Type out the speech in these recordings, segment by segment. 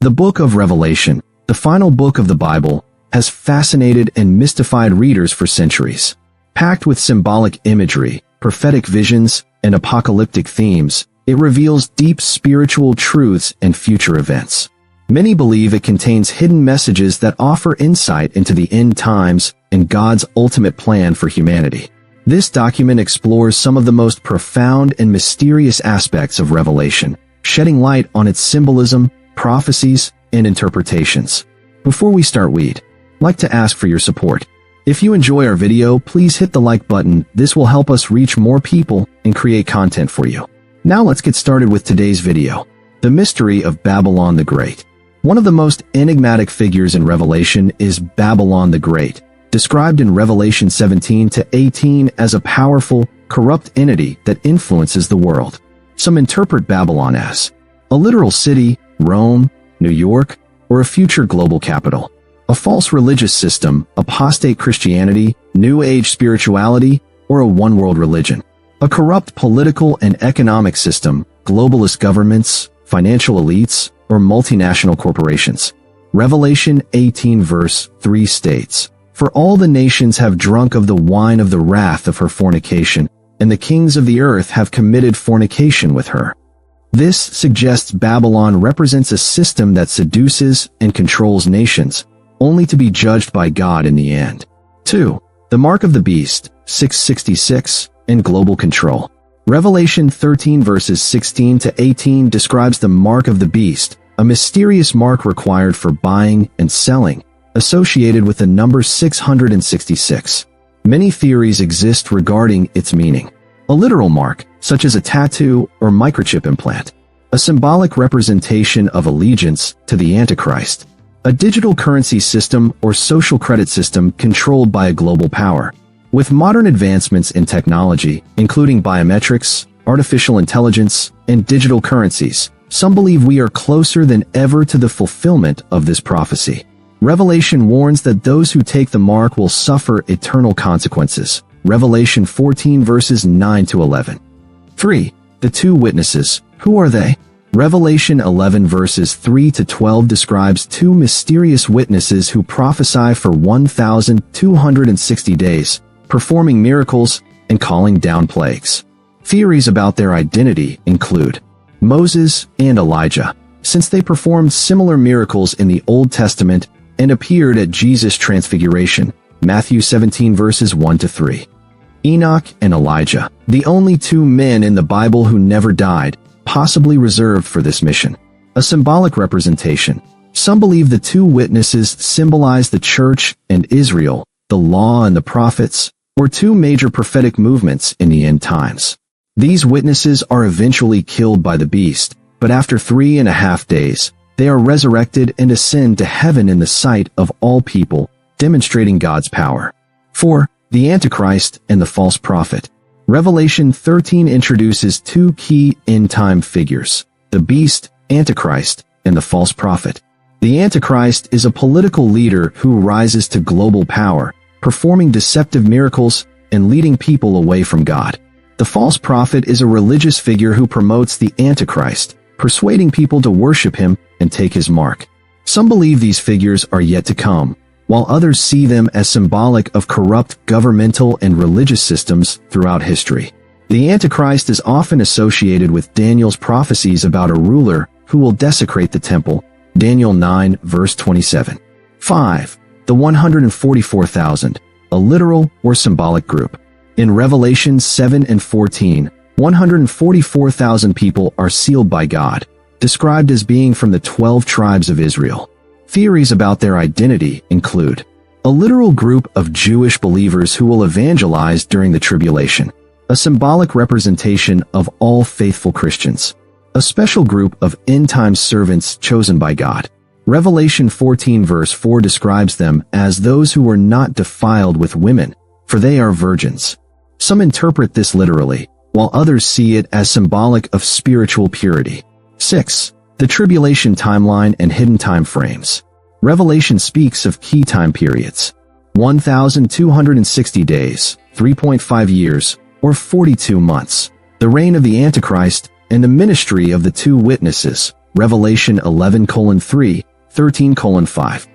The book of Revelation, the final book of the Bible, has fascinated and mystified readers for centuries. Packed with symbolic imagery, prophetic visions, and apocalyptic themes, it reveals deep spiritual truths and future events. Many believe it contains hidden messages that offer insight into the end times and God's ultimate plan for humanity. This document explores some of the most profound and mysterious aspects of Revelation, shedding light on its symbolism, prophecies, and interpretations. Before we start, we'd like to ask for your support. If you enjoy our video, please hit the like button. This will help us reach more people and create content for you. Now let's get started with today's video. The mystery of Babylon the Great. One of the most enigmatic figures in Revelation is Babylon the Great, described in Revelation 17 to 18 as a powerful, corrupt entity that influences the world. Some interpret Babylon as a literal city, Rome, New York, or a future global capital. A false religious system, apostate Christianity, New Age spirituality, or a one-world religion. A corrupt political and economic system, globalist governments, financial elites, or multinational corporations. Revelation 18 verse 3 states, "For all the nations have drunk of the wine of the wrath of her fornication, and the kings of the earth have committed fornication with her." This suggests Babylon represents a system that seduces and controls nations, only to be judged by God in the end. 2. The Mark of the Beast, 666, and global control. Revelation 13 verses 16 to 18 describes the Mark of the Beast, a mysterious mark required for buying and selling, associated with the number 666. Many theories exist regarding its meaning. A literal mark, such as a tattoo or microchip implant. A symbolic representation of allegiance to the Antichrist. A digital currency system or social credit system controlled by a global power. With modern advancements in technology, including biometrics, artificial intelligence, and digital currencies, some believe we are closer than ever to the fulfillment of this prophecy. Revelation warns that those who take the mark will suffer eternal consequences. Revelation 14 verses 9 to 11. 3. The two witnesses. Who are they? Revelation 11 verses 3 to 12 describes two mysterious witnesses who prophesy for 1,260 days, performing miracles and calling down plagues. Theories about their identity include Moses and Elijah, since they performed similar miracles in the Old Testament and appeared at Jesus' transfiguration, Matthew 17 verses 1 to 3. Enoch and Elijah, the only two men in the Bible who never died, possibly reserved for this mission. A symbolic representation. Some believe the two witnesses symbolize the church and Israel, the law and the prophets, or two major prophetic movements in the end times. These witnesses are eventually killed by the beast, but after 3.5 days, they are resurrected and ascend to heaven in the sight of all people, demonstrating God's power. 4. The Antichrist and the false prophet. Revelation 13 introduces two key end-time figures, the beast, Antichrist, and the false prophet. The Antichrist is a political leader who rises to global power, performing deceptive miracles and leading people away from God. The false prophet is a religious figure who promotes the Antichrist, persuading people to worship him and take his mark. Some believe these figures are yet to come, while others see them as symbolic of corrupt governmental and religious systems throughout history. The Antichrist is often associated with Daniel's prophecies about a ruler who will desecrate the temple, Daniel 9 verse 27. 5. The 144,000, a literal or symbolic group. In Revelation 7 and 14, 144,000 people are sealed by God, described as being from the 12 tribes of Israel. Theories about their identity include a literal group of Jewish believers who will evangelize during the tribulation, a symbolic representation of all faithful Christians, a special group of end-time servants chosen by God. Revelation 14 verse 4 describes them as those who were not defiled with women, for they are virgins. Some interpret this literally, while others see it as symbolic of spiritual purity. 6. The tribulation timeline and hidden time frames. Revelation speaks of key time periods. 1,260 days, 3.5 years, or 42 months. The reign of the Antichrist and the ministry of the two witnesses, Revelation 11:3, 13:5.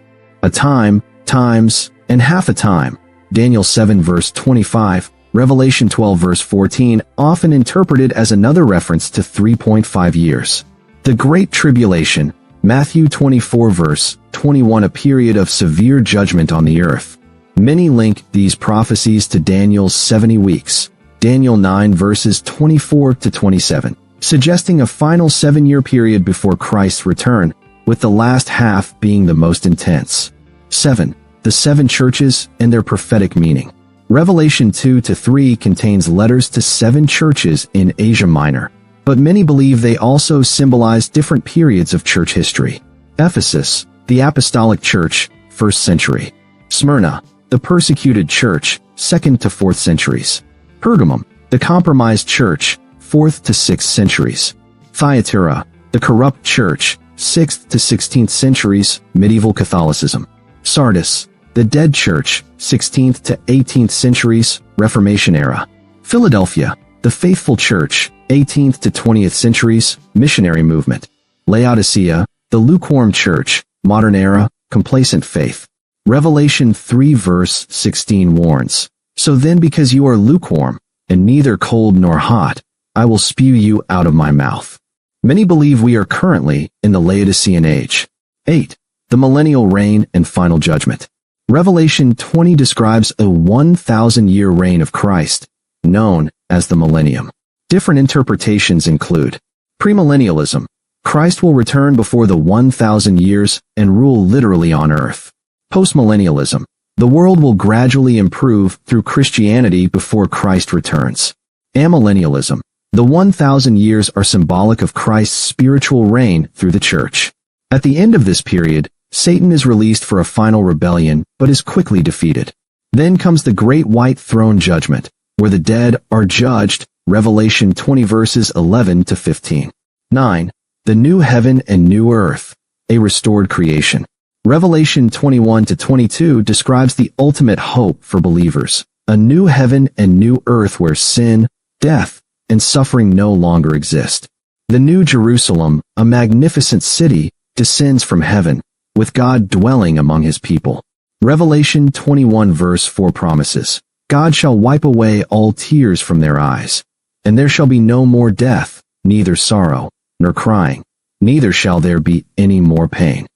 A time, times, and half a time. Daniel 7 verse 25, Revelation 12 verse 14, often interpreted as another reference to 3.5 years. The Great Tribulation, Matthew 24 verse 21, a period of severe judgment on the earth. Many link these prophecies to Daniel's 70 weeks, Daniel 9 verses 24 to 27, suggesting a final 7-year period before Christ's return, with the last half being the most intense. 7. The 7 churches and their prophetic meaning. Revelation 2-3 contains letters to 7 churches in Asia Minor, but many believe they also symbolize different periods of church history. Ephesus, the Apostolic Church, 1st century. Smyrna, the persecuted church, 2nd to 4th centuries. Pergamum, the compromised church, 4th to 6th centuries. Thyatira, the corrupt church, 6th to 16th centuries, medieval Catholicism. Sardis, the dead church, 16th to 18th centuries, Reformation era. Philadelphia, the faithful church, 18th to 20th centuries, missionary movement. Laodicea, the lukewarm church, modern era, complacent faith. Revelation 3 verse 16 warns, "So then because you are lukewarm, and neither cold nor hot, I will spew you out of my mouth." Many believe we are currently in the Laodicean age. 8. The millennial reign and final judgment. Revelation 20 describes a 1,000-year reign of Christ, known as the Millennium. Different interpretations include premillennialism. Christ will return before the 1,000 years and rule literally on earth. Postmillennialism. The world will gradually improve through Christianity before Christ returns. Amillennialism. The 1,000 years are symbolic of Christ's spiritual reign through the church. At the end of this period, Satan is released for a final rebellion, but is quickly defeated. Then comes the Great White Throne Judgment, where the dead are judged, Revelation 20 verses 11 to 15. 9. The new heaven and new earth, a restored creation. Revelation 21 to 22 describes the ultimate hope for believers, a new heaven and new earth where sin, death, and suffering no longer exist. The New Jerusalem, a magnificent city, descends from heaven, with God dwelling among his people. Revelation 21 verse 4 promises, "God shall wipe away all tears from their eyes, and there shall be no more death, neither sorrow, nor crying, neither shall there be any more pain."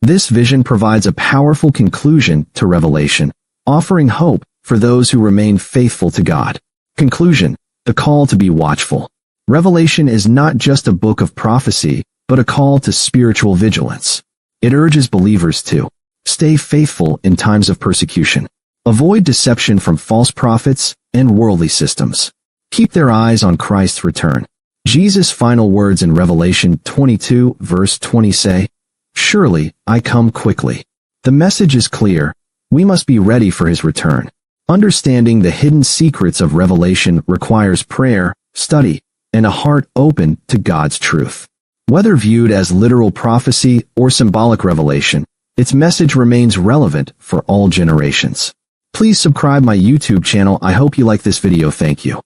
This vision provides a powerful conclusion to Revelation, offering hope for those who remain faithful to God. Conclusion: the call to be watchful. Revelation is not just a book of prophecy, but a call to spiritual vigilance. It urges believers to stay faithful in times of persecution, avoid deception from false prophets and worldly systems, keep their eyes on Christ's return. Jesus' final words in Revelation 22 verse 20 say, "Surely, I come quickly." The message is clear. We must be ready for his return. Understanding the hidden secrets of Revelation requires prayer, study, and a heart open to God's truth. Whether viewed as literal prophecy or symbolic revelation, its message remains relevant for all generations. Please subscribe my YouTube channel. I hope you like this video. Thank you.